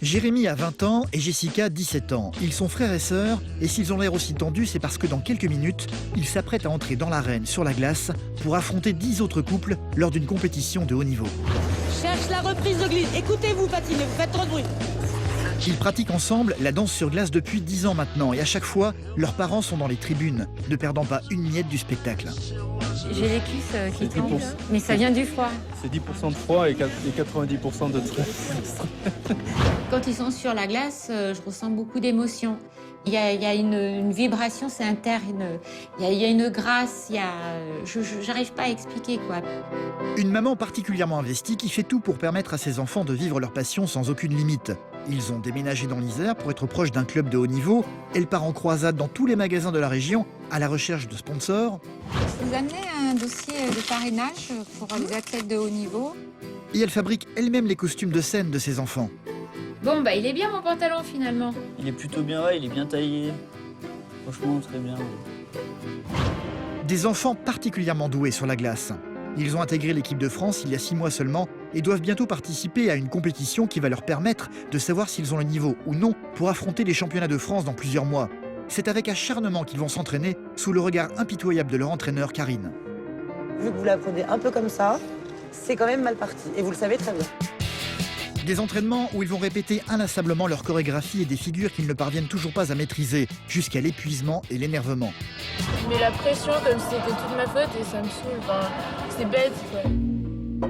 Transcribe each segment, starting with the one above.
Jérémy a 20 ans et Jessica 17 ans. Ils sont frères et sœurs et s'ils ont l'air aussi tendus, c'est parce que dans quelques minutes, ils s'apprêtent à entrer dans l'arène sur la glace pour affronter 10 autres couples lors d'une compétition de haut niveau. Cherche la reprise de glisse. Écoutez-vous patiner, vous faites trop de bruit. Ils pratiquent ensemble la danse sur glace depuis 10 ans maintenant et à chaque fois, leurs parents sont dans les tribunes, ne perdant pas une miette du spectacle. J'ai les cuisses qui tombent, mais ça vient du froid. C'est 10% de froid et 90% de stress. Quand ils sont sur la glace, je ressens beaucoup d'émotions. Il y a une vibration, c'est interne. Il y a une grâce, je n'arrive pas à expliquer, quoi. Une maman particulièrement investie qui fait tout pour permettre à ses enfants de vivre leur passion sans aucune limite. Ils ont déménagé dans l'Isère pour être proches d'un club de haut niveau. Elle part en croisade dans tous les magasins de la région à la recherche de sponsors. Je vous amenez un dossier de parrainage pour les athlètes de haut niveau. Et elle fabrique elle-même les costumes de scène de ses enfants. Bon, bah il est bien mon pantalon finalement. Il est plutôt bien, ouais, il est bien taillé. Franchement, très bien. Des enfants particulièrement doués sur la glace. Ils ont intégré l'équipe de France il y a 6 mois seulement et doivent bientôt participer à une compétition qui va leur permettre de savoir s'ils ont le niveau ou non pour affronter les championnats de France dans plusieurs mois. C'est avec acharnement qu'ils vont s'entraîner sous le regard impitoyable de leur entraîneur Karine. Vu que vous l'apprenez un peu comme ça, c'est quand même mal parti. Et vous le savez très bien. Des entraînements où ils vont répéter inlassablement leur chorégraphie et des figures qu'ils ne parviennent toujours pas à maîtriser, jusqu'à l'épuisement et l'énervement. Mais la pression, comme si c'était toute ma faute, et ça me saoule. Enfin, c'est bête, quoi.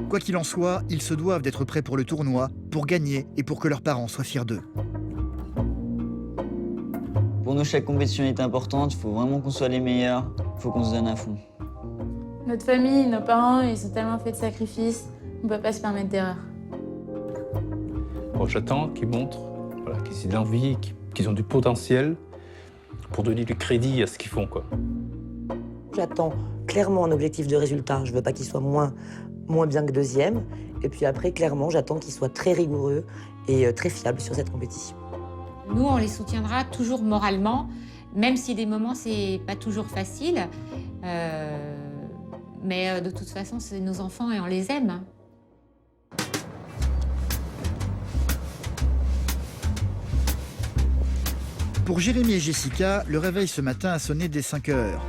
Quoi qu'il en soit, ils se doivent d'être prêts pour le tournoi, pour gagner et pour que leurs parents soient fiers d'eux. Pour nous, chaque compétition est importante. Il faut vraiment qu'on soit les meilleurs. Il faut qu'on se donne à fond. Notre famille, nos parents, ils ont tellement fait de sacrifices, on peut pas se permettre d'erreur. Bon, j'attends qu'ils montrent qu'ils aient de l'envie, qu'ils ont du potentiel pour donner du crédit à ce qu'ils font, quoi. J'attends clairement un objectif de résultat. Je veux pas qu'il soit moins bien que deuxième. Et puis après, clairement, j'attends qu'il soit très rigoureux et très fiable sur cette compétition. Nous, on les soutiendra toujours moralement, même si des moments, c'est pas toujours facile. Mais de toute façon, c'est nos enfants et on les aime. Pour Jérémy et Jessica, le réveil ce matin a sonné dès 5 heures.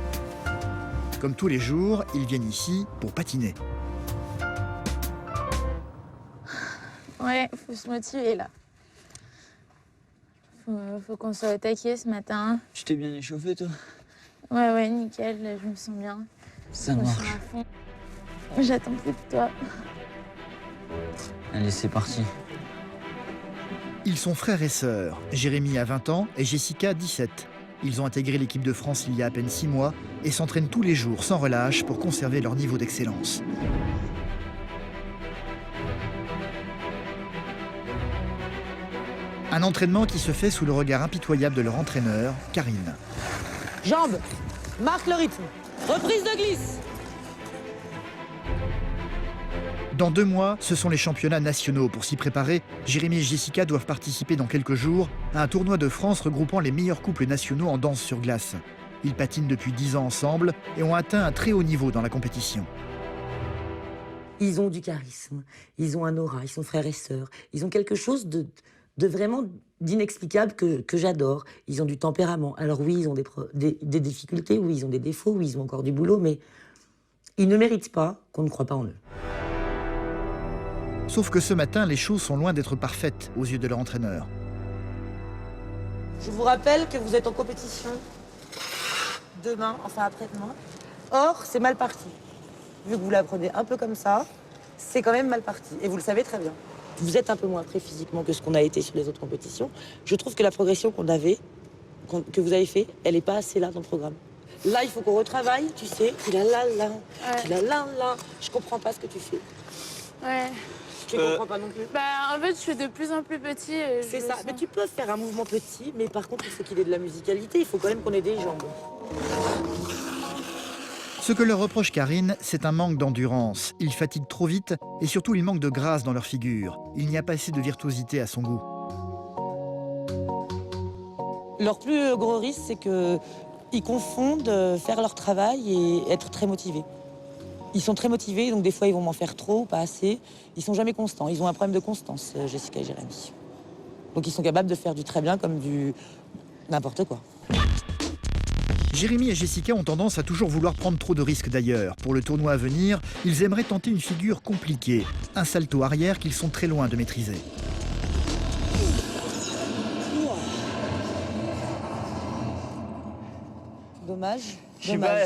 Comme tous les jours, ils viennent ici pour patiner. Ouais, faut se motiver, là. Faut qu'on soit au taquet ce matin. Tu t'es bien échauffé, toi? Ouais, nickel, là, je me sens bien. Ça Je me marche. sens à fond. J'attends plus de toi. Allez, c'est parti. Ils sont frères et sœurs. Jérémy a 20 ans et Jessica 17. Ils ont intégré l'équipe de France il y a à peine 6 mois et s'entraînent tous les jours sans relâche pour conserver leur niveau d'excellence. Un entraînement qui se fait sous le regard impitoyable de leur entraîneur, Karine. Jambes, marque le rythme. Reprise de glisse. Dans 2 mois, ce sont les championnats nationaux. Pour s'y préparer, Jérémy et Jessica doivent participer dans quelques jours à un tournoi de France regroupant les meilleurs couples nationaux en danse sur glace. Ils patinent depuis 10 ans ensemble et ont atteint un très haut niveau dans la compétition. Ils ont du charisme, ils ont un aura, ils sont frères et sœurs. Ils ont quelque chose de vraiment d'inexplicable que j'adore. Ils ont du tempérament. Alors oui, ils ont des difficultés, oui, ils ont des défauts, oui, ils ont encore du boulot, mais ils ne méritent pas qu'on ne croie pas en eux. Sauf que ce matin, les choses sont loin d'être parfaites aux yeux de leur entraîneur. Je vous rappelle que vous êtes en compétition demain, enfin après-demain. Or, c'est mal parti. Vu que vous l'apprenez un peu comme ça, c'est quand même mal parti. Et vous le savez très bien. Vous êtes un peu moins prêt physiquement que ce qu'on a été sur les autres compétitions. Je trouve que la progression que vous avez fait, elle n'est pas assez là dans le programme. Là, il faut qu'on retravaille, tu sais. Je comprends pas ce que tu fais. Ouais. Je ne comprends pas non plus. En fait, je suis de plus en plus petit. C'est ça. Mais tu peux faire un mouvement petit, mais par contre, il faut qu'il ait de la musicalité. Il faut quand même qu'on ait des jambes. Ce que leur reproche Karine, c'est un manque d'endurance. Ils fatiguent trop vite et surtout, il manque de grâce dans leur figure. Il n'y a pas assez de virtuosité à son goût. Leur plus gros risque, c'est qu'ils confondent faire leur travail et être très motivés. Ils sont très motivés, donc des fois, ils vont m'en faire trop ou pas assez. Ils sont jamais constants. Ils ont un problème de constance, Jessica et Jérémy. Donc ils sont capables de faire du très bien comme du n'importe quoi. Jérémy et Jessica ont tendance à toujours vouloir prendre trop de risques d'ailleurs. Pour le tournoi à venir, ils aimeraient tenter une figure compliquée, un salto arrière qu'ils sont très loin de maîtriser. Dommage. Je sais pas,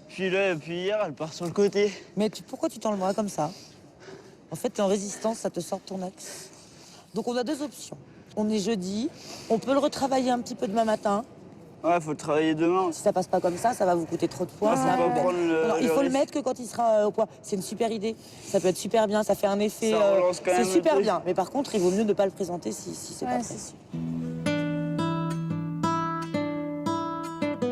puis là, puis hier, elle part sur le côté. Mais pourquoi tu tends le bras comme ça? En fait, t'es en résistance, ça te sort de ton axe. Donc on a deux options. On est jeudi, on peut le retravailler un petit peu demain matin. Ouais, faut le travailler demain. Si ça passe pas comme ça va vous coûter trop de poids. Ah, faut pas prendre Non, il faut le risque. mettre que quand il sera au poids. C'est une super idée. Ça peut être super bien, ça fait un effet. Ça relance quand c'est même le super truc. bien. Mais par contre, il vaut mieux ne pas le présenter si c'est pas prêt.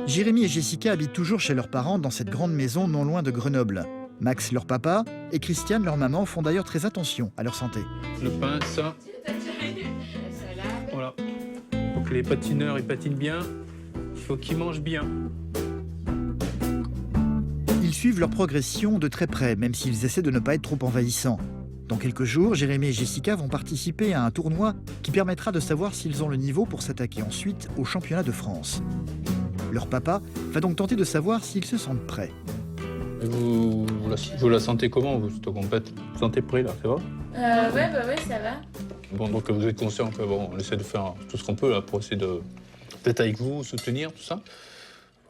Jérémy et Jessica habitent toujours chez leurs parents dans cette grande maison non loin de Grenoble. Max, leur papa, et Christiane, leur maman, font d'ailleurs très attention à leur santé. Le pain, ça. Voilà. Pour que les patineurs ils patinent bien, il faut qu'ils mangent bien. Ils suivent leur progression de très près, même s'ils essaient de ne pas être trop envahissants. Dans quelques jours, Jérémy et Jessica vont participer à un tournoi qui permettra de savoir s'ils ont le niveau pour s'attaquer ensuite au championnat de France. Leur papa va donc tenter de savoir s'ils se sentent prêts. Et vous la sentez comment, vous, cette compète? Vous vous sentez prêt, là, c'est vrai? Ouais, ça va. Bon, donc vous êtes conscient que bon, on essaie de faire tout ce qu'on peut là, pour essayer d'être avec vous, soutenir, tout ça.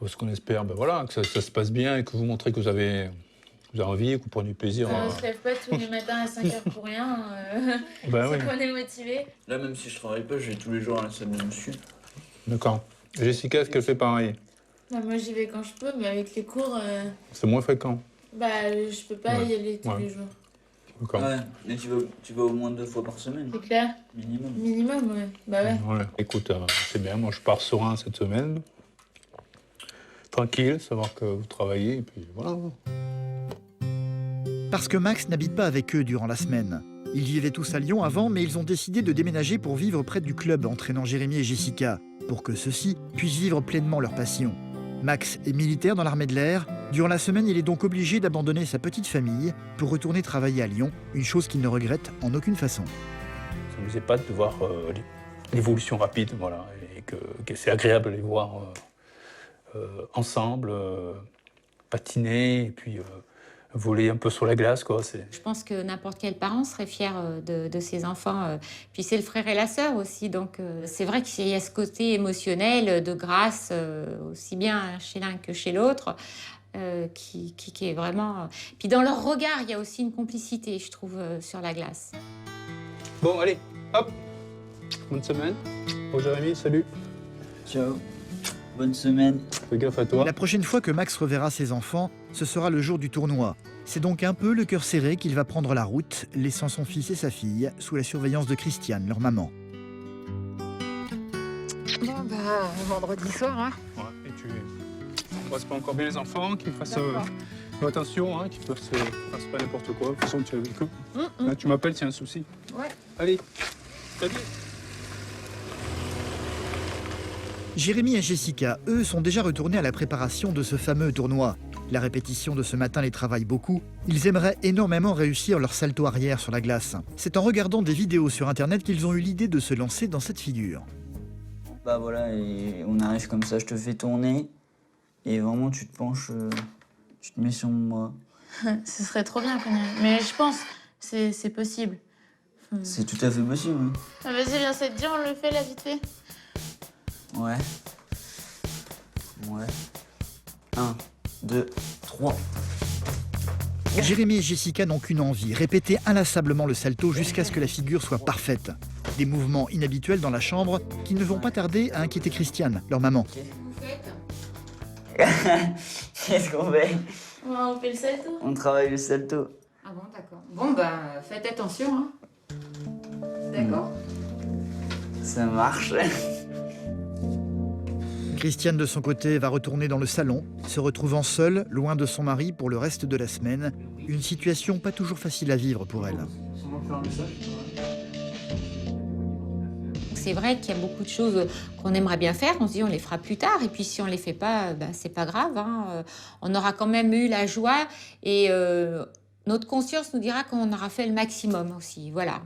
Parce qu'on espère voilà, que ça se passe bien et que vous montrez que vous avez envie, que vous prenez du plaisir. On se lève pas tous les matins à 5h pour rien. Ben c'est oui. qu'on est motivé. Là, même si je travaille pas, je vais tous les jours à la salle de muscu. D'accord. Jessica, est-ce qu'elle fait pareil? Bah, moi j'y vais quand je peux, mais avec les cours, C'est moins fréquent. je peux pas Ouais. y aller tous Ouais. les jours. D'accord. Ouais, mais tu vas au moins 2 fois par semaine, C'est clair? minimum. Minimum, ouais. Bah ouais. Ouais. Écoute, c'est bien, moi je pars serein cette semaine. Tranquille, savoir que vous travaillez, et puis voilà. Parce que Max n'habite pas avec eux durant la semaine. Ils vivaient tous à Lyon avant, mais ils ont décidé de déménager pour vivre près du club, entraînant Jérémy et Jessica, pour que ceux-ci puissent vivre pleinement leur passion. Max est militaire dans l'armée de l'air. Durant la semaine, il est donc obligé d'abandonner sa petite famille pour retourner travailler à Lyon, une chose qu'il ne regrette en aucune façon. Ça nous épate de voir l'évolution rapide, voilà, et que c'est agréable de les voir ensemble, patiner, et puis voler un peu sur la glace, quoi. Je pense que n'importe quel parent serait fier de ses enfants. Puis c'est le frère et la sœur aussi, donc c'est vrai qu'il y a ce côté émotionnel de grâce, aussi bien chez l'un que chez l'autre, qui est vraiment... Puis dans leur regard, il y a aussi une complicité, je trouve, sur la glace. Bon, allez, hop, bonne semaine. Bon, Jérémy, salut. Ciao. Bonne semaine. Fais gaffe à toi. La prochaine fois que Max reverra ses enfants, ce sera le jour du tournoi. C'est donc un peu le cœur serré qu'il va prendre la route, laissant son fils et sa fille sous la surveillance de Christiane, leur maman. Bon, bah, vendredi soir, hein. Ouais, et tu embrasses pas encore bien les enfants, qu'ils fassent attention, hein, qu'ils ne fassent pas n'importe quoi. De toute façon, tu es avec eux. Là, tu m'appelles s'il y a un souci. Ouais. Allez, salut. Jérémy et Jessica, eux, sont déjà retournés à la préparation de ce fameux tournoi. La répétition de ce matin les travaille beaucoup. Ils aimeraient énormément réussir leur salto arrière sur la glace. C'est en regardant des vidéos sur Internet qu'ils ont eu l'idée de se lancer dans cette figure. Bah voilà, et on arrive comme ça, je te fais tourner. Et vraiment, tu te penches, tu te mets sur moi. Ce serait trop bien qu'on y aille. Mais je pense que c'est possible. C'est tout à fait possible, oui. Ah, vas-y, viens, ça te dit, on le fait là, vite fait. Ouais. Ouais. 1, 2, 3. Jérémy et Jessica n'ont qu'une envie, répéter inlassablement le salto jusqu'à ce que la figure soit parfaite. Des mouvements inhabituels dans la chambre qui ne vont pas tarder à inquiéter Christiane, leur maman. Qu'est-ce qu'on fait? Ouais, on fait le salto. On travaille le salto. Ah bon, d'accord. Bon, ben, faites attention, hein. D'accord. Ça marche. Christiane, de son côté, va retourner dans le salon, se retrouvant seule, loin de son mari pour le reste de la semaine. Une situation pas toujours facile à vivre pour elle. C'est vrai qu'il y a beaucoup de choses qu'on aimerait bien faire. On se dit on les fera plus tard. Et puis si on les fait pas, ben, c'est pas grave, hein. On aura quand même eu la joie et notre conscience nous dira qu'on aura fait le maximum aussi. Voilà.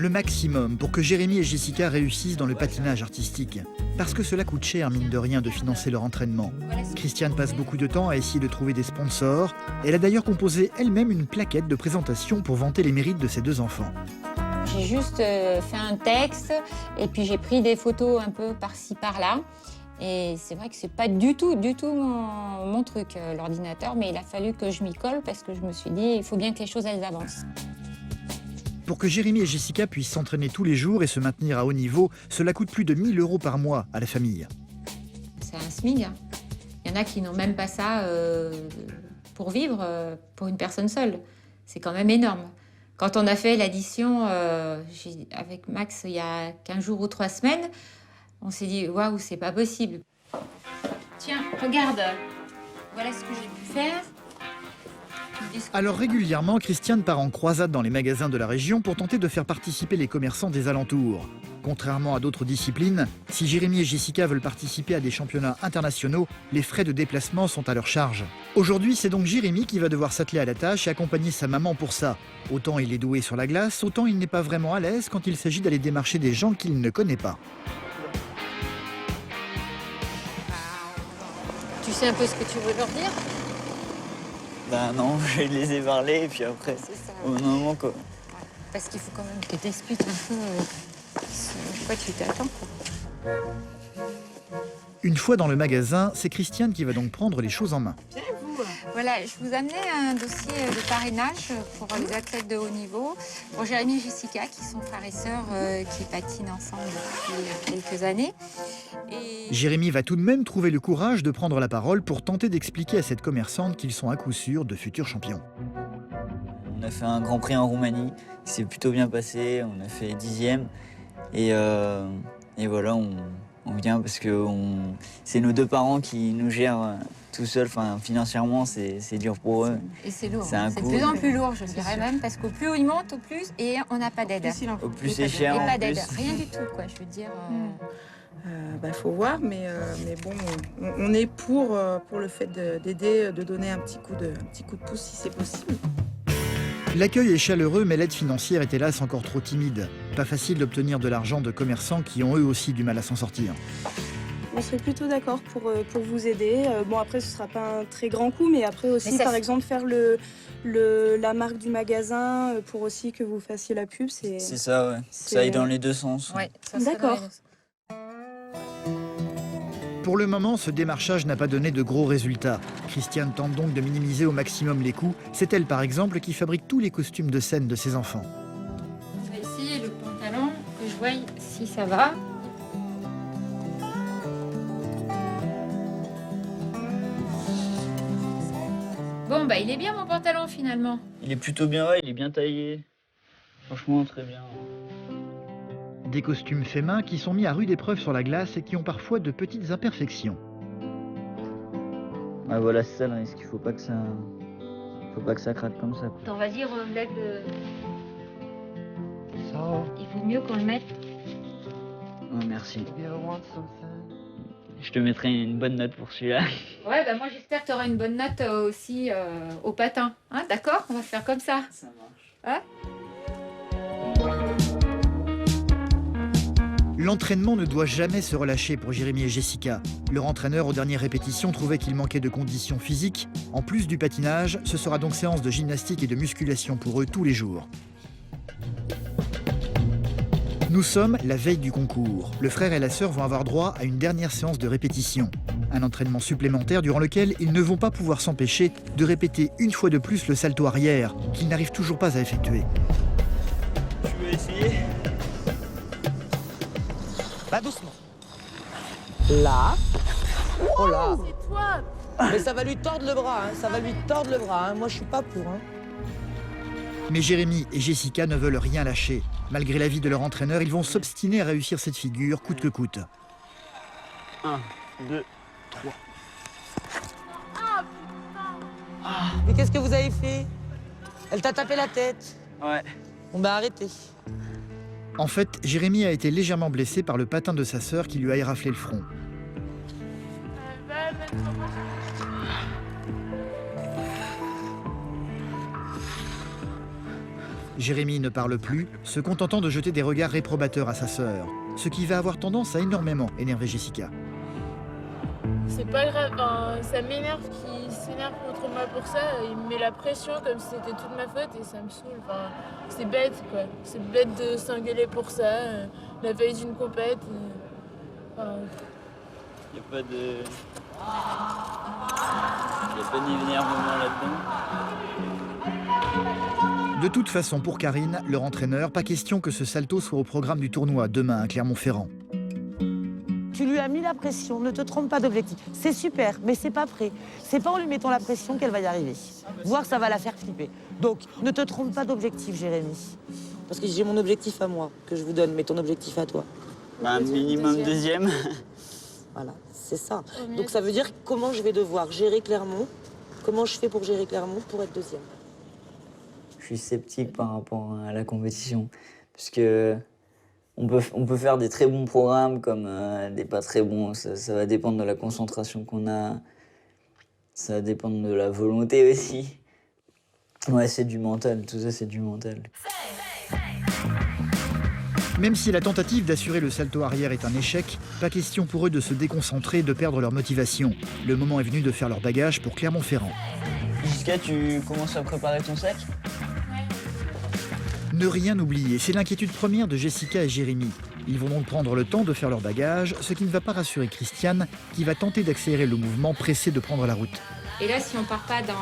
le maximum pour que Jérémy et Jessica réussissent dans le patinage artistique. Parce que cela coûte cher, mine de rien, de financer leur entraînement. Christiane passe beaucoup de temps à essayer de trouver des sponsors. Elle a d'ailleurs composé elle-même une plaquette de présentation pour vanter les mérites de ses 2 enfants. J'ai juste fait un texte et puis j'ai pris des photos un peu par-ci, par-là. Et c'est vrai que c'est pas du tout mon truc, l'ordinateur, mais il a fallu que je m'y colle parce que je me suis dit, il faut bien que les choses, elles avancent. Pour que Jérémy et Jessica puissent s'entraîner tous les jours et se maintenir à haut niveau, cela coûte plus de 1 000 € par mois à la famille. C'est un SMIC. Il y en a qui n'ont même pas ça pour vivre, pour une personne seule. C'est quand même énorme. Quand on a fait l'addition avec Max il y a 15 jours ou 3 semaines, on s'est dit, waouh, c'est pas possible. Tiens, regarde, voilà ce que j'ai pu faire. Alors régulièrement, Christiane part en croisade dans les magasins de la région pour tenter de faire participer les commerçants des alentours. Contrairement à d'autres disciplines, si Jérémy et Jessica veulent participer à des championnats internationaux, les frais de déplacement sont à leur charge. Aujourd'hui, c'est donc Jérémy qui va devoir s'atteler à la tâche et accompagner sa maman pour ça. Autant il est doué sur la glace, autant il n'est pas vraiment à l'aise quand il s'agit d'aller démarcher des gens qu'il ne connaît pas. Tu sais un peu ce que tu veux leur dire? Bah non, je les ai parlé et puis après, C'est ça. au moment quoi. Parce qu'il faut quand même que tu expliques un peu quoi tu t'attends. Une fois dans le magasin, c'est Christiane qui va donc prendre les choses en main. Voilà, je vous amenais un dossier de parrainage pour les athlètes de haut niveau, pour Jérémy et Jessica, qui sont frères et sœurs qui patinent ensemble depuis quelques années. Et... Jérémy va tout de même trouver le courage de prendre la parole pour tenter d'expliquer à cette commerçante qu'ils sont à coup sûr de futurs champions. On a fait un Grand Prix en Roumanie, qui s'est plutôt bien passé, on a fait 10e. Et voilà, on vient parce que c'est nos 2 parents qui nous gèrent tout seuls. Enfin, financièrement, c'est dur pour eux. Et c'est lourd, C'est un c'est de coût. plus en plus lourd, je dirais même, parce qu'au plus ils montent, au plus, et on n'a pas d'aide. Au plus c'est cher, Et en pas plus. d'aide, rien du tout, quoi, je veux dire. Faut voir, mais bon, on est pour le fait d'aider, de donner un petit coup de pouce si c'est possible. L'accueil est chaleureux, mais l'aide financière est hélas encore trop timide. Pas facile d'obtenir de l'argent de commerçants qui ont eux aussi du mal à s'en sortir. On serait plutôt d'accord pour vous aider. Bon, après, ce ne sera pas un très grand coût, mais après aussi, par exemple, faire la marque du magasin pour aussi que vous fassiez la pub. C'est ça, ouais. Ça aille dans les 2 sens. Ouais, D'accord. Pour le moment, ce démarchage n'a pas donné de gros résultats. Christiane tente donc de minimiser au maximum les coûts. C'est elle, par exemple, qui fabrique tous les costumes de scène de ses enfants. On va essayer le pantalon, que je voie si ça va. Bon, bah il est bien mon pantalon finalement. Il est plutôt bien, ouais, il est bien taillé. Franchement, très bien. Des costumes faits main qui sont mis à rude épreuve sur la glace et qui ont parfois de petites imperfections. Ouais, voilà, c'est ça le risque. Il faut pas que ça craque comme ça. Attends, vas-y, relève le... Il vaut mieux qu'on le mette. Ouais, merci. Je te mettrai une bonne note pour celui-là. Ouais, bah moi j'espère que tu auras une bonne note aussi au patin. Hein, d'accord? On va faire comme ça. Ça marche. Hein? L'entraînement ne doit jamais se relâcher pour Jérémy et Jessica. Leur entraîneur, aux dernières répétitions, trouvait qu'il manquait de conditions physiques. En plus du patinage, ce sera donc séance de gymnastique et de musculation pour eux tous les jours. Nous sommes la veille du concours. Le frère et la sœur vont avoir droit à une dernière séance de répétition. Un entraînement supplémentaire durant lequel ils ne vont pas pouvoir s'empêcher de répéter une fois de plus le salto arrière, qu'ils n'arrivent toujours pas à effectuer. Tu veux essayer? Pas doucement. Là. Oh là. C'est toi. Mais ça va lui tordre le bras, hein. Ça va lui tordre le bras. Hein. Moi, je suis pas pour. Hein. Mais Jérémy et Jessica ne veulent rien lâcher. Malgré l'avis de leur entraîneur, ils vont s'obstiner à réussir cette figure, coûte que coûte. 1, 2, 3. Mais qu'est-ce que vous avez fait? Elle t'a tapé la tête. Ouais. Bon, bah arrêtez. En fait, Jérémy a été légèrement blessé par le patin de sa sœur qui lui a éraflé le front. Jérémy ne parle plus, se contentant de jeter des regards réprobateurs à sa sœur, ce qui va avoir tendance à énormément énerver Jessica. C'est pas grave, ça m'énerve qu'il s'énerve contre moi pour ça. Il me met la pression comme si c'était toute ma faute et ça me saoule. C'est bête quoi. C'est bête de s'engueuler pour ça. La veille d'une compète. Il n'y a pas d'énervement là-dedans. De toute façon, pour Karine, leur entraîneur, pas question que ce salto soit au programme du tournoi demain à Clermont-Ferrand. Tu lui as mis la pression, ne te trompe pas d'objectif. C'est super, mais c'est pas prêt. C'est pas en lui mettant la pression qu'elle va y arriver. Voire ça va la faire flipper. Donc, ne te trompe pas d'objectif, Jérémy. Parce que j'ai mon objectif à moi, que je vous donne, mais ton objectif à toi. Un minimum deuxième. Voilà, c'est ça. Donc ça veut dire comment je vais devoir gérer Clermont, comment je fais pour gérer Clermont pour être deuxième. Je suis sceptique par rapport à la compétition, parce que on peut faire des très bons programmes comme des pas très bons. Ça va dépendre de la concentration qu'on a, ça va dépendre de la volonté aussi. Ouais, c'est du mental, tout ça c'est du mental. Même si la tentative d'assurer le salto arrière est un échec, pas question pour eux de se déconcentrer et de perdre leur motivation. Le moment est venu de faire leur bagage pour Clermont-Ferrand. Jusqu'à tu commences à préparer ton sac? Ne rien oublier, c'est l'inquiétude première de Jessica et Jérémy. Ils vont donc prendre le temps de faire leur bagage, ce qui ne va pas rassurer Christiane, qui va tenter d'accélérer le mouvement, pressé de prendre la route. Et là, si on part pas dans...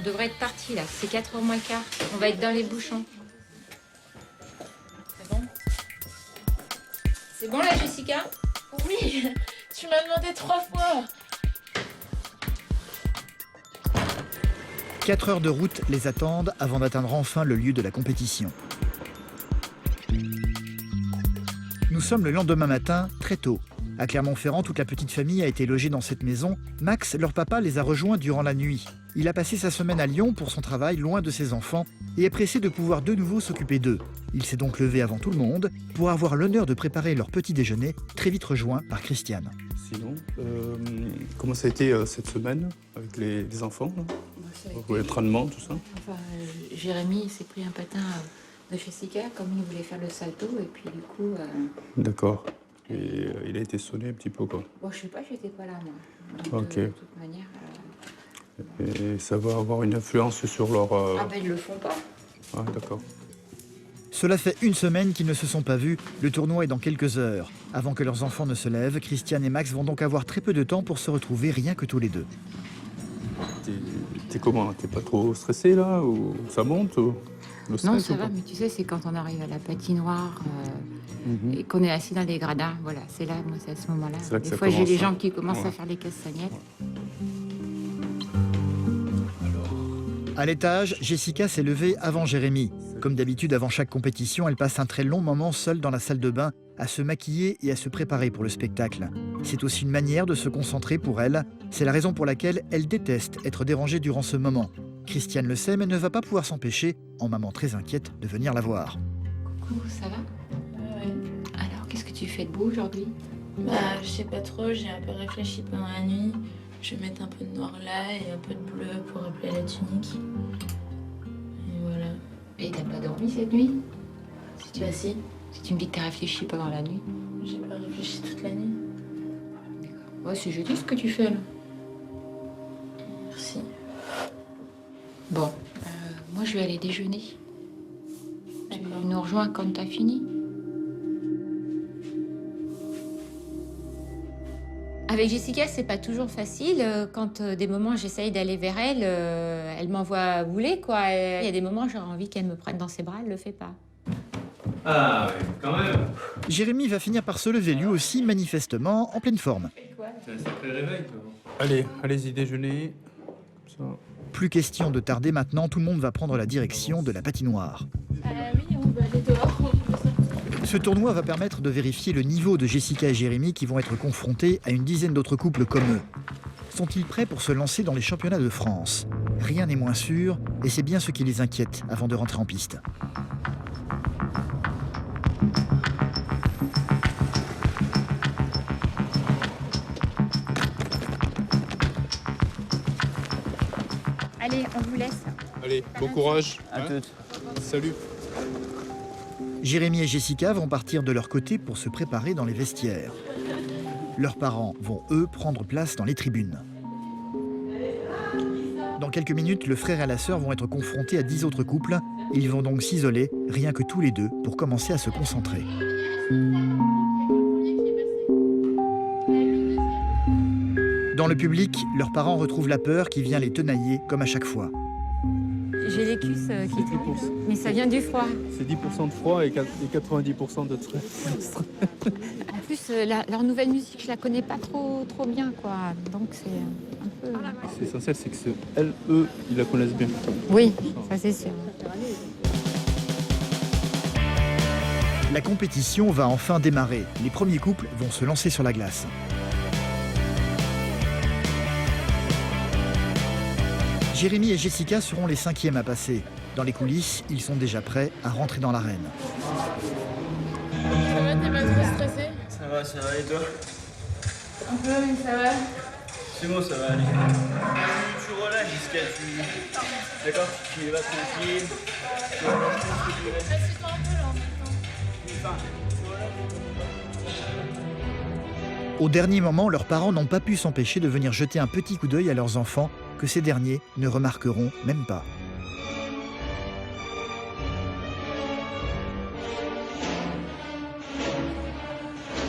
On devrait être parti là, c'est 4h moins quart. On va être dans les bouchons. C'est bon? C'est bon là, Jessica? Oui, tu m'as demandé 3 fois. 4 heures de route les attendent avant d'atteindre enfin le lieu de la compétition. Nous sommes le lendemain matin, très tôt. À Clermont-Ferrand, toute la petite famille a été logée dans cette maison. Max, leur papa, les a rejoints durant la nuit. Il a passé sa semaine à Lyon pour son travail, loin de ses enfants, et est pressé de pouvoir de nouveau s'occuper d'eux. Il s'est donc levé avant tout le monde pour avoir l'honneur de préparer leur petit déjeuner, très vite rejoint par Christiane. Sinon, comment ça a été cette semaine avec les enfants là? L'entraînement, tout ça? Jérémy s'est pris un patin de Jessica, comme il voulait faire le salto, et puis du coup... D'accord. Et il a été sonné un petit peu, quoi. Bon, je sais pas, j'étais pas là, moi. Donc, Ok. de toute manière... Et ça va avoir une influence sur leur... Ah ben, ils le font pas. Ah, d'accord. Cela fait une semaine qu'ils ne se sont pas vus, le tournoi est dans quelques heures. Avant que leurs enfants ne se lèvent, Christiane et Max vont donc avoir très peu de temps pour se retrouver rien que tous les deux. T'es comment? T'es pas trop stressé, là? Ou ça monte ou... Le stress, Non, ça ou va, pas? mais tu sais, c'est quand on arrive à la patinoire et qu'on est assis dans les gradins. Voilà, c'est là, moi, c'est à ce moment-là. C'est là que Des ça fois, j'ai commence, les hein. jambes qui commencent Ouais. à faire les castagnettes. À l'étage, Jessica s'est levée avant Jérémy. Comme d'habitude, avant chaque compétition, elle passe un très long moment seule dans la salle de bain, à se maquiller et à se préparer pour le spectacle. C'est aussi une manière de se concentrer pour elle. C'est la raison pour laquelle elle déteste être dérangée durant ce moment. Christiane le sait, mais ne va pas pouvoir s'empêcher, en maman très inquiète, de venir la voir. Coucou, ça va? Ouais. Alors, qu'est-ce que tu fais de beau aujourd'hui? Je sais pas trop, j'ai un peu réfléchi pendant la nuit. Je vais mettre un peu de noir là et un peu de bleu pour rappeler la tunique. Et voilà. Et t'as pas dormi cette nuit? Bah si, Si tu me dis que t'as réfléchi pendant la nuit. j'ai pas réfléchi toute la nuit. Ouais, c'est joli ce que tu fais là. Merci. Bon, moi je vais aller déjeuner. Tu D'accord. nous rejoins quand t'as fini? Avec Jessica, c'est pas toujours facile. Quand des moments j'essaye d'aller vers elle, elle m'envoie bouler quoi. Il y a des moments j'aurais envie qu'elle me prenne dans ses bras, elle le fait pas. Ah, ouais, quand même. Jérémy va finir par se lever lui aussi, manifestement, en pleine forme. C'est un sacré réveil, toi. Allez, allez-y, déjeuner. Ça. Plus question de tarder maintenant, tout le monde va prendre la direction de la patinoire. Oui, on va aller dehors, on peut sortir. Ce tournoi va permettre de vérifier le niveau de Jessica et Jérémy qui vont être confrontés à une dizaine d'autres couples comme eux. Sont-ils prêts pour se lancer dans les championnats de France? Rien n'est moins sûr, et c'est bien ce qui les inquiète avant de rentrer en piste. Allez, on vous laisse. Allez, bon courage. À toutes. Salut. Jérémy et Jessica vont partir de leur côté pour se préparer dans les vestiaires. Leurs parents vont, eux, prendre place dans les tribunes. Dans quelques minutes, le frère et la sœur vont être confrontés à 10 autres couples. Ils vont donc s'isoler, rien que tous les deux, pour commencer à se concentrer. Dans le public, leurs parents retrouvent la peur qui vient les tenailler, comme à chaque fois. J'ai les cuisses qui tremblent, mais ça vient du froid. C'est 10% de froid et 90% de stress. En plus, leur nouvelle musique, je la connais pas trop bien, quoi. Donc c'est un peu... C'est essentiel, c'est que elles, eux, ils la connaissent bien. Oui, ça c'est sûr. La compétition va enfin démarrer. Les premiers couples vont se lancer sur la glace. Jérémy et Jessica seront les 5e à passer. Dans les coulisses, ils sont déjà prêts à rentrer dans l'arène. Ça va, t'es pas trop stressé? Ça va, et toi? Un peu, mais ça va. C'est bon, ça va aller. Tu relâches jusqu'à tu... D'accord? Tu y vas tranquille. Tu relâches tout ce que tu veux. Assieds-toi un peu là en même temps. Au dernier moment, leurs parents n'ont pas pu s'empêcher de venir jeter un petit coup d'œil à leurs enfants que ces derniers ne remarqueront même pas.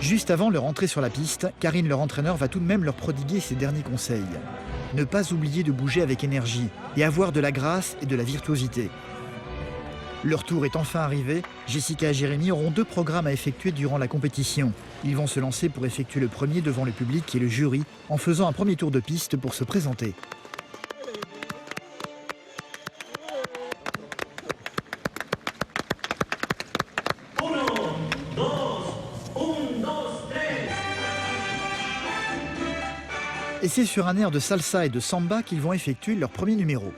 Juste avant leur entrée sur la piste, Karine, leur entraîneur, va tout de même leur prodiguer ses derniers conseils. Ne pas oublier de bouger avec énergie et avoir de la grâce et de la virtuosité. Leur tour est enfin arrivé. Jessica et Jérémy auront 2 programmes à effectuer durant la compétition. Ils vont se lancer pour effectuer le premier devant le public et le jury en faisant un premier tour de piste pour se présenter. Et c'est sur un air de salsa et de samba qu'ils vont effectuer leur premier numéro.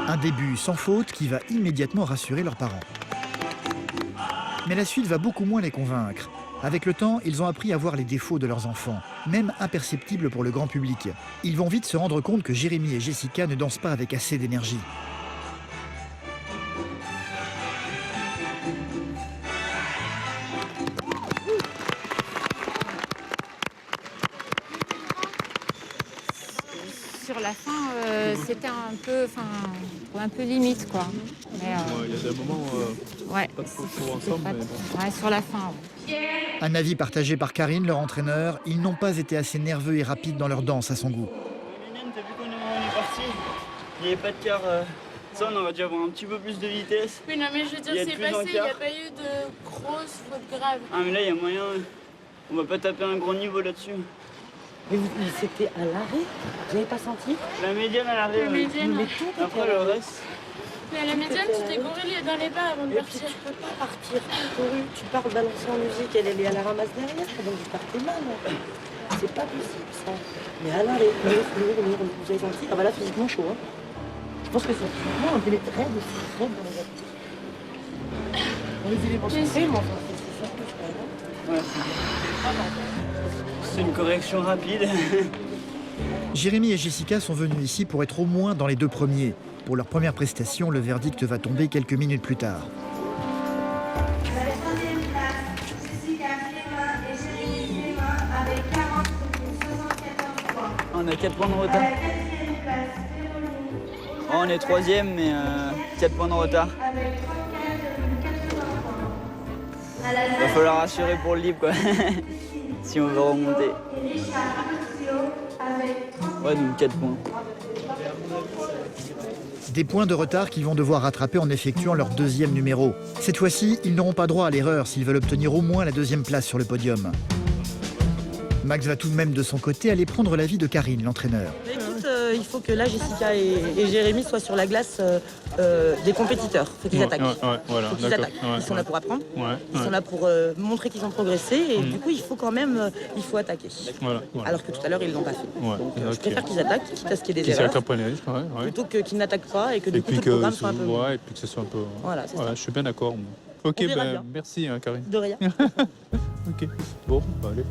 Un début sans faute qui va immédiatement rassurer leurs parents. Mais la suite va beaucoup moins les convaincre. Avec le temps, ils ont appris à voir les défauts de leurs enfants, même imperceptibles pour le grand public. Ils vont vite se rendre compte que Jérémy et Jessica ne dansent pas avec assez d'énergie. Sur la fin, c'était un peu limite, quoi. Mais, Il y a des moments ouais, pas trop ensemble. Mais bon. ouais, sur la fin. Ouais. Un avis partagé par Karine, leur entraîneur. Ils n'ont pas été assez nerveux et rapides dans leur danse à son goût. T'as vu comment on est parti? Il n'y avait pas de quart. Ça, on aurait dû avoir un petit peu plus de vitesse. Oui, non, mais je veux dire, c'est passé, il n'y a pas eu de grosses fautes graves. Ah, mais là, il y a moyen. On va pas taper un gros niveau là-dessus. Mais c'était à l'arrêt? Vous n'avez pas senti? La médiane à l'arrêt. La médiane. Mais tout était Après, à le l'arrêt. reste. Mais à la médiane, tu t'es gouré dans les bars avant de Et puis partir. tu peux pas partir couru, tu pars balancer en musique, elle est à la ramasse derrière, donc vous partez mal. C'est pas possible ça. Mais à l'arrêt, lourd, vous avez senti? Ah bah là, physiquement chaud. Hein. Je pense que c'est physiquement un peu raide aussi, raide dans les actifs. Dans les éléments sucrés, mais enfin, c'est ça que je crois. Ouais, c'est une correction rapide. Jérémy et Jessica sont venus ici pour être au moins dans les 2 premiers. Pour leur première prestation, le verdict va tomber quelques minutes plus tard. À la 3e place, Jessica Clément et Jérémy Clément avec 40,74 points. On a 4 points de À retard. la 4e place, Véronique. Oh, on est 3e, mais 4 points de retard. Avec 34,80 points. À la Va falloir assurer pour le libre, quoi. Si on veut remonter. Et Richard Artio avec 30. Ouais, donc 4 points. Des points de retard qu'ils vont devoir rattraper en effectuant leur 2e numéro. Cette fois-ci, ils n'auront pas droit à l'erreur s'ils veulent obtenir au moins la 2e place sur le podium. Max va tout de même de son côté aller prendre l'avis de Karine, l'entraîneur. Écoute, il faut que là, Jessica et Jérémy soient sur la glace des compétiteurs. Il faut qu'ils attaquent. Voilà, Faut qu'ils attaquent. Ils sont là pour apprendre. Ils sont là pour montrer qu'ils ont progressé. Et du coup, il faut quand même attaquer. Voilà. Alors que tout à l'heure, ils ne l'ont pas fait. Donc, je ok. préfère qu'ils attaquent, quitte à ce qu'il y ait des Qui erreurs, s'accompagnent, ouais. plutôt qu'ils n'attaquent pas et que Et du coup, puis tout le programme soit un peu... ouais, et puis que ce soit un peu. Voilà, c'est ça. Je suis bien d'accord. Ok, On verra ben, bien. merci Karine. De rien. Ok, bon, bah, allez.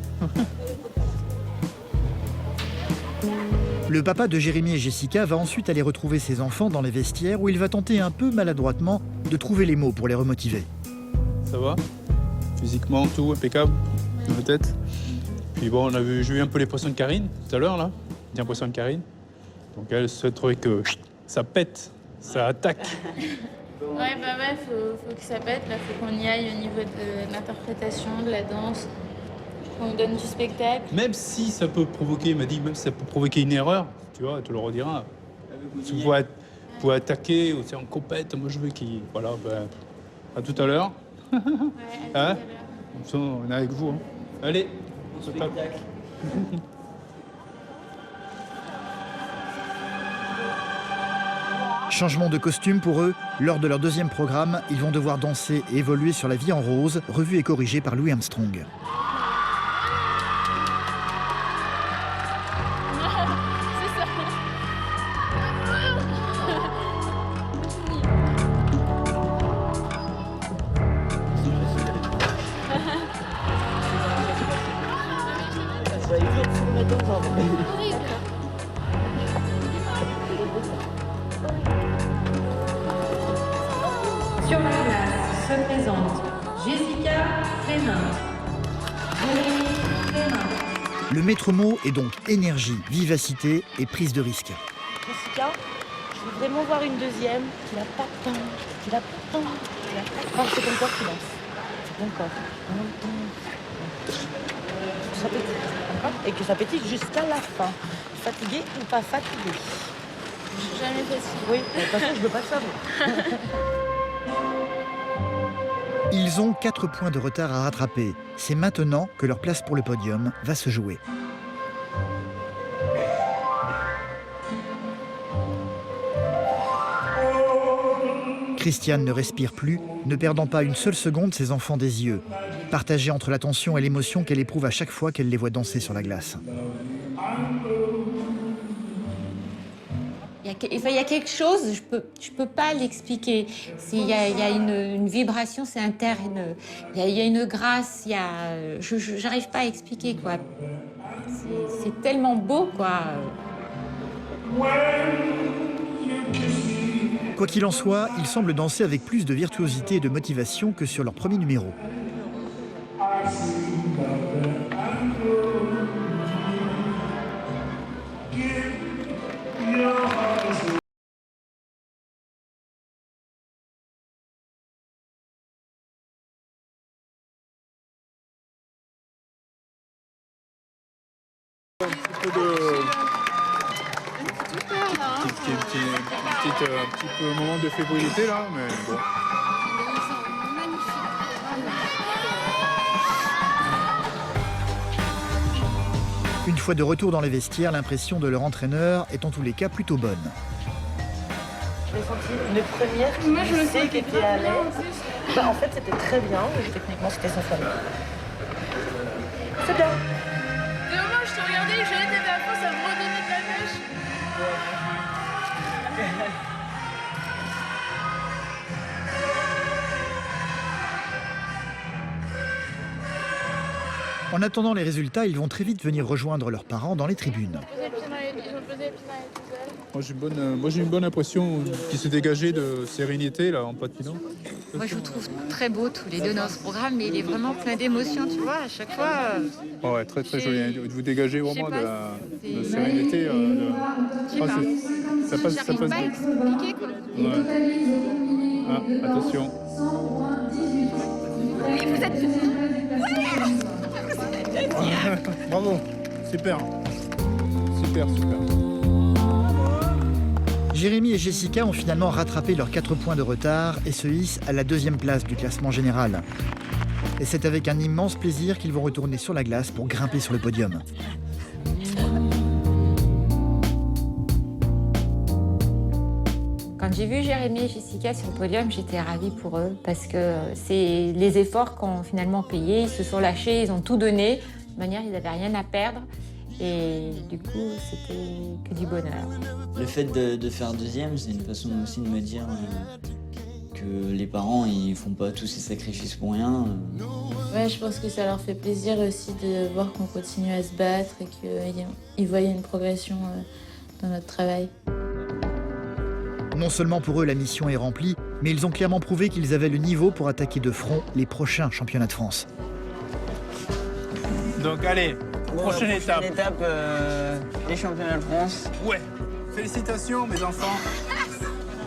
Le papa de Jérémy et Jessica va ensuite aller retrouver ses enfants dans les vestiaires où il va tenter un peu maladroitement de trouver les mots pour les remotiver. Ça va? Physiquement, tout impeccable dans la tête. Puis bon, j'ai vu un peu les poissons de Karine tout à l'heure, là. Des poissons de Karine. Donc elle se trouvait que ça pète, ça attaque. Ouais, faut que ça pète. Là, faut qu'on y aille au niveau de l'interprétation, de la danse, qu'on donne du spectacle. Même si ça peut provoquer, il m'a dit, même si ça peut provoquer une erreur, tu vois, elle te le redira. Tu pouvez attaquer, c'est en compète, moi je veux qu'il... Voilà, ben, à tout à l'heure. Ouais, à tout Hein à l'heure. Comme ça, on est avec vous. Hein. Allez, on tape. Changement de costume pour eux, lors de leur deuxième programme, ils vont devoir danser et évoluer sur La vie en rose, revue et corrigée par Louis Armstrong. C'est ça. Sur la classe se présente Jessica Frémin. Jérémy Frémin. Le maître mot est donc énergie, vivacité et prise de risque. Jessica, je veux vraiment voir une deuxième qui n'a pas de temps, qui n'a pas de temps, qui n'a pas de temps. C'est ton corps qui danse. C'est ton corps. Que ça pétille, d'accord? Et que ça pétille jusqu'à la fin. Fatigué ou pas fatigué? Je suis jamais fatiguée. Oui, de toute façon, je ne veux pas le savoir. Ils ont 4 points de retard à rattraper. C'est maintenant que leur place pour le podium va se jouer. Christiane ne respire plus, ne perdant pas une seule seconde ses enfants des yeux, partagée entre la tension et l'émotion qu'elle éprouve à chaque fois qu'elle les voit danser sur la glace. Il y a quelque chose, je peux pas l'expliquer. Il y a une vibration, c'est interne. Il y a une grâce, j'arrive pas à expliquer, quoi. C'est tellement beau, quoi. Quoi qu'il en soit, ils semblent danser avec plus de virtuosité et de motivation que sur leur premier numéro. Un petit peu moment de fébrilité là, mais bon. Une fois de retour dans les vestiaires, l'impression de leur entraîneur est en tous les cas plutôt bonne. J'ai senti une première qui Moi, je me sais sentais qu'elle était grave à bien, en l'aise. plus. Bah, en fait, c'était très bien. Techniquement, c'était sans famille. C'est bien. Des moments, je te regardais, je l'étais à la fin, ça me redonnait de la pêche. En attendant les résultats, ils vont très vite venir rejoindre leurs parents dans les tribunes. Ils ont posé les pieds dans les poubelles. Moi j'ai une bonne impression qui s'est dégagée de sérénité là en patinant. Moi, je vous trouve très beaux tous les deux dans ce programme, mais il est vraiment plein d'émotions, tu vois, à chaque fois. Ouais, très très joli. Hein. Vous dégagez vraiment Je sais de pas, la sérénité. Je sais pas. Ça passe J'arrive pas à bien. expliquer, quoi. Ouais. Ah, attention. Oui, vous êtes... Bravo. Super. Super. Jérémy et Jessica ont finalement rattrapé leurs 4 points de retard et se hissent à la 2e place du classement général. Et c'est avec un immense plaisir qu'ils vont retourner sur la glace pour grimper sur le podium. Quand j'ai vu Jérémy et Jessica sur le podium, j'étais ravie pour eux parce que c'est les efforts qu'ont finalement payé. Ils se sont lâchés, ils ont tout donné. De toute manière, ils n'avaient rien à perdre. Et du coup, c'était que du bonheur. Le fait de faire deuxième, c'est une façon aussi de me dire que les parents, ils font pas tous ces sacrifices pour rien. Ouais, je pense que ça leur fait plaisir aussi de voir qu'on continue à se battre et qu'ils voient une progression dans notre travail. Non seulement pour eux la mission est remplie, mais ils ont clairement prouvé qu'ils avaient le niveau pour attaquer de front les prochains championnats de France. Donc allez, prochaine étape. Les championnats de France. Ouais, félicitations mes enfants.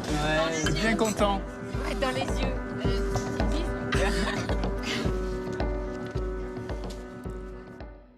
Ouais. Je suis bien content. Dans les yeux.